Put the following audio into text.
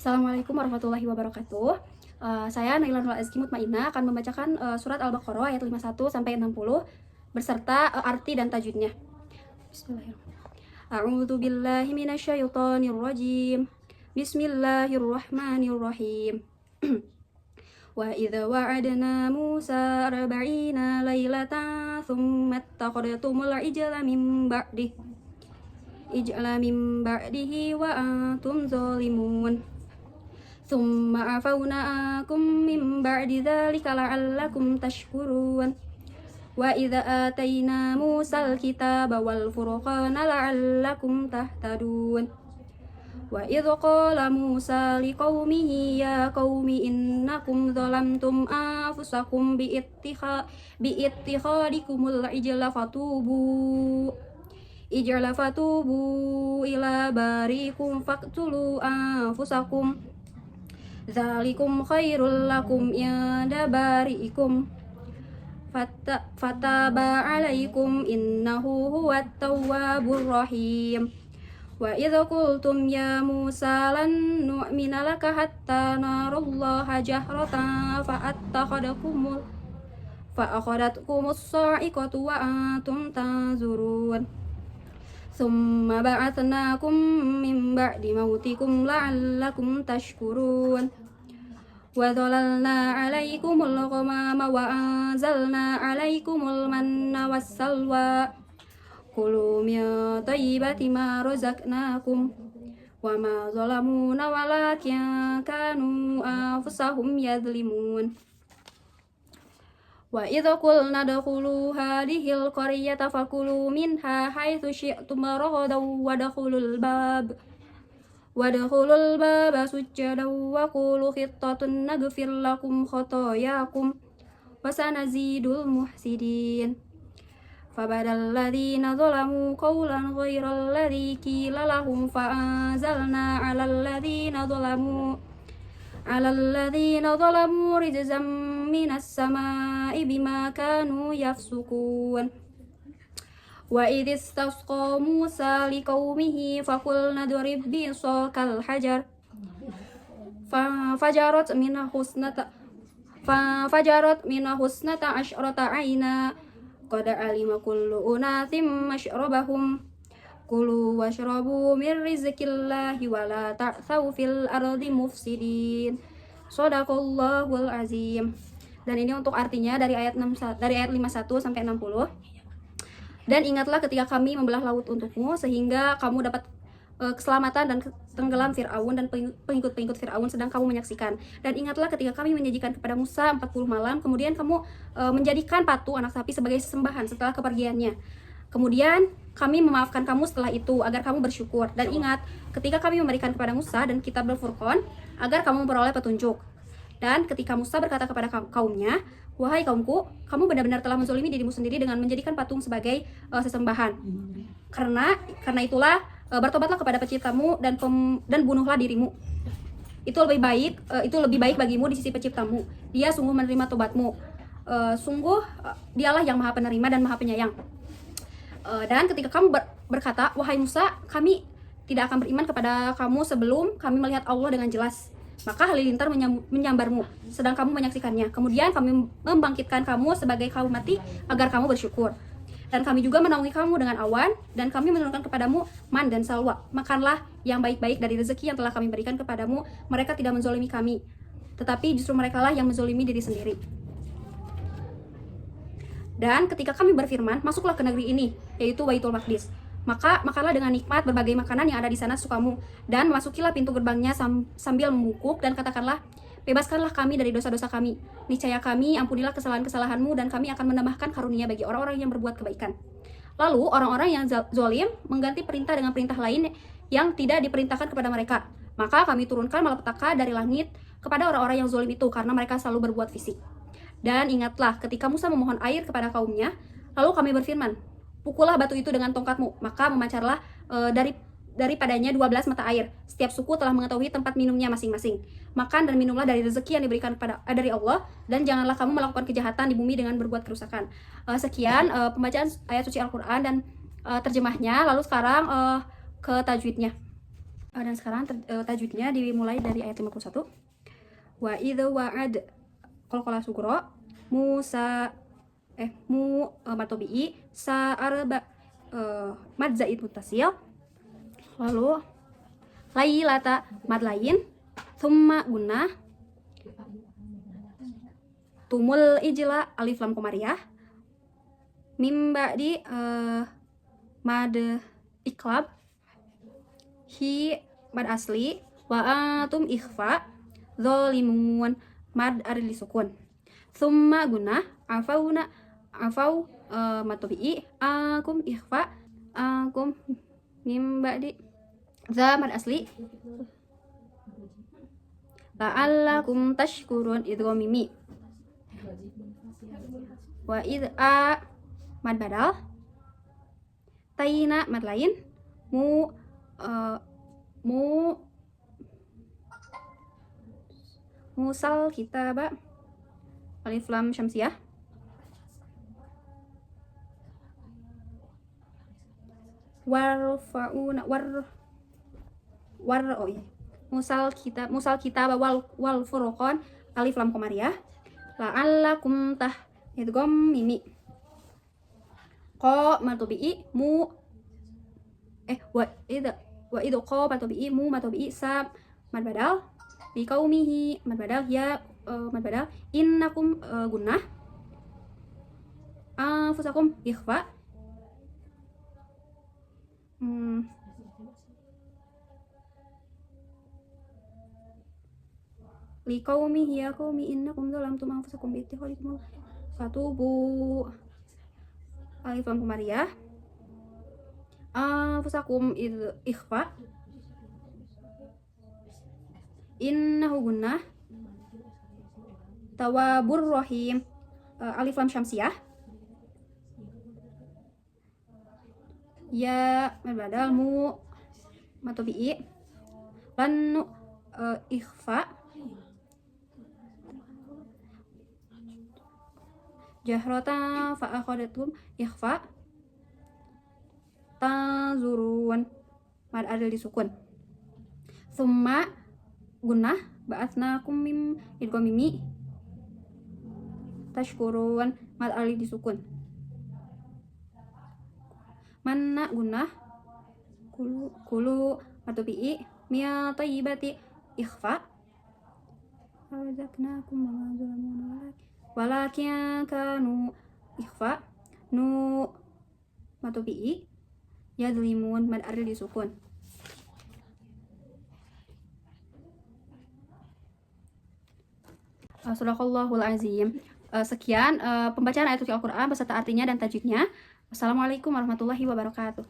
Assalamualaikum warahmatullahi wabarakatuh. Saya Naila Nurul Azki Mutmainah akan membacakan surat Al-Baqarah ayat 51 sampai 60 beserta arti dan tajwidnya. Bismillahirrahmanirrahim. A'udzu billahi minasyaitonir rajim. Bismillahirrahmanirrahim. Wa idza wa'adna Musa 40 lailatan thumma ittakhadtumul ijla min ba'dihi wa antum zalimun. ثم عفونا عنكم من بعد ذلك لعلكم تشكرون وإذا آتينا موسى الكتاب والفرقان لعلكم تهتدون وإذ قال موسى لقومه يا قوم إنكم ظلمتم أنفسكم باتخاذكم العجل فتوبوا إلى بارئكم فاقتلوا أنفسكم Zalikum khairul lakum inda bari'ikum fataba alaikum innahu huwat tawwabur rahim. Wa idza qultum ya Musa lan nu'mina laka hatta narallaha jahratan fa'akhadhatkumus sa'iqatu wa antum tanzurun. Thumma ba'athnakum min ba'di mautikum la'allakum tashkurun. Wa dhalalna 'alaikumul ghamama wa anzalna 'alaikumul manna wassalwa. Kulu min thayyibati ma razaqnakum. Wa ma zalamuna walakin kanu anfusahum yadhlimun. Wa idza qulna dakhulu hadhil qaryata fakulu minha haitsu syi'tum ragadan wadkhulul baba sujjadan wa qulu khittatun naghfir lakum khotoyakum wa sanazidul muhsidin. Fabadal ladzina zalamu qawlan ghairal ladzi qila lahum fa'anzalna 'alal ladzina zalamu rijzam minas sama'i bima kanu yafsukun. Wa idh istasqa Musa liqaumihi faqulna idrib bi'asakal hajar fajarat minhu husnata asyrata 'aina qad 'alima kullu unasim mashrabahum kulu washrabu min rizqillahi wa la ta'thaw fil ardi mufsidin. Shadaqallahul azim. Dan ini untuk artinya dari ayat 51 sampai 60. Dan ingatlah ketika kami membelah laut untukmu sehingga kamu dapat keselamatan dan tenggelam Fir'aun dan pengikut-pengikut Fir'aun sedang kamu menyaksikan. Dan ingatlah ketika kami menjanjikan kepada Musa 40 malam, kemudian kamu menjadikan patung anak sapi sebagai sesembahan setelah kepergiannya. Kemudian kami memaafkan kamu setelah itu agar kamu bersyukur. Dan ingat ketika kami memberikan kepada Musa dan kitab Al-Furqan agar kamu memperoleh petunjuk. Dan ketika Musa berkata kepada kaumnya, wahai kaumku, kamu benar-benar telah menzolimi dirimu sendiri dengan menjadikan patung sebagai sesembahan. Karena itulah bertobatlah kepada penciptamu dan bunuhlah dirimu. Itu lebih baik bagimu di sisi penciptamu. Dia sungguh menerima tobatmu. Dialah yang Maha Penerima dan Maha Penyayang. Dan ketika kamu berkata, wahai Musa, kami tidak akan beriman kepada kamu sebelum kami melihat Allah dengan jelas. Maka halilintar menyambarmu, sedang kamu menyaksikannya. Kemudian kami membangkitkan kamu sebagai kaum mati agar kamu bersyukur. Dan kami juga menaungi kamu dengan awan, dan kami menurunkan kepadamu man dan salwa. Makanlah yang baik-baik dari rezeki yang telah kami berikan kepadamu. Mereka tidak menzolimi kami, tetapi justru merekalah yang menzolimi diri sendiri. Dan ketika kami berfirman, masuklah ke negeri ini, yaitu Baitul Maqdis. Maka makanlah dengan nikmat berbagai makanan yang ada di sana sukamu, dan masukilah pintu gerbangnya sambil membungkuk dan katakanlah, bebaskanlah kami dari dosa-dosa kami. Niscaya kami ampunilah kesalahan-kesalahanmu dan kami akan menambahkan karunia bagi orang-orang yang berbuat kebaikan. Lalu orang-orang yang zalim mengganti perintah dengan perintah lain yang tidak diperintahkan kepada mereka. Maka kami turunkan malapetaka dari langit kepada orang-orang yang zalim itu karena mereka selalu berbuat fisik. Dan ingatlah ketika Musa memohon air kepada kaumnya, lalu kami berfirman, pukullah batu itu dengan tongkatmu, maka memancarlah daripadanya 12 mata air. Setiap suku telah mengetahui tempat minumnya masing-masing. Makan dan minumlah dari rezeki yang diberikan dari Allah, dan janganlah kamu melakukan kejahatan di bumi dengan berbuat kerusakan. Sekian pembacaan ayat suci Al-Quran dan terjemahnya. Lalu sekarang ke tajwidnya. Dan sekarang tajwidnya dimulai dari ayat 51. Wa idza wa'ad qalqala sugro Musa matobi'i sa arba mad zaid muttasil, lalu lailata mad lain, thumma gunnah, tumul ijla alif lam komariah, mimba di mad iklab, hi mad asli, wa atum ikhfa, zolimun mad arili sukun, thumma gunnah, afau matobi'i, akum ikhfa, akum mimba di za mad asli, la'allakum tashkurun idgham mimi, wa id'a mad badal, taina mad lain, musal kitaba alif lam syamsiyah, musal kitab wal furqan alif lam komariah, la'allakum idgham mimi, qa matobi'i wa idza qa matobi'i matobi'i sa mad badal, li qaumihi mad badal, ya mad badal, innakum gunnah, anfusakum ikhfa, li qaumihi ya qaumi innakum zalamtum anfusakum bi ittikhadikum fatubu alif lam komariah, anfusakum ikhfa, innahu gunnah, tawabur rahim alif lam syamsiyah, ya mad badal matobi'i, lan ikhfa, jahratan fa akhadatum ikhfa, tanzurun mad adil disukun, thumma gunnah, ba'atsnakum mim idgham mimi, tashkurun mad alif disukun, manna gunnah, kulu matobi'i, miya tayyibati ikhfa, razaqnakum wa ma zalamuna walakin kanu ikhfa, nu matobi'i, yadlimun mad aril disukun. Sadaqallahul azim. Sekian pembacaan ayat suci Al-Quran beserta artinya dan tajwidnya. Wassalamualaikum warahmatullahi wabarakatuh.